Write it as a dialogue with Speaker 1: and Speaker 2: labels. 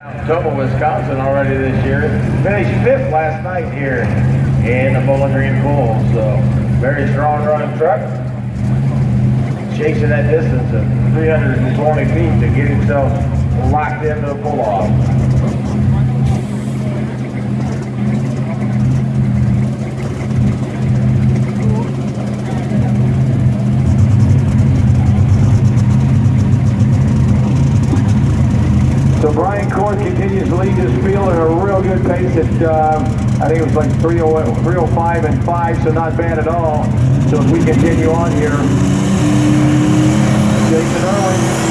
Speaker 1: Manitoba, Wisconsin already this year. Finished 5th last night here in the Bowling Green Pool. So very strong running truck. Chasing that distance of 320 feet to get himself locked into a pull-off. So Brian Court continues to lead this field at a real good pace at, I think it was like 305 and 5, so not bad at all. So as we continue on here, Jason Irwin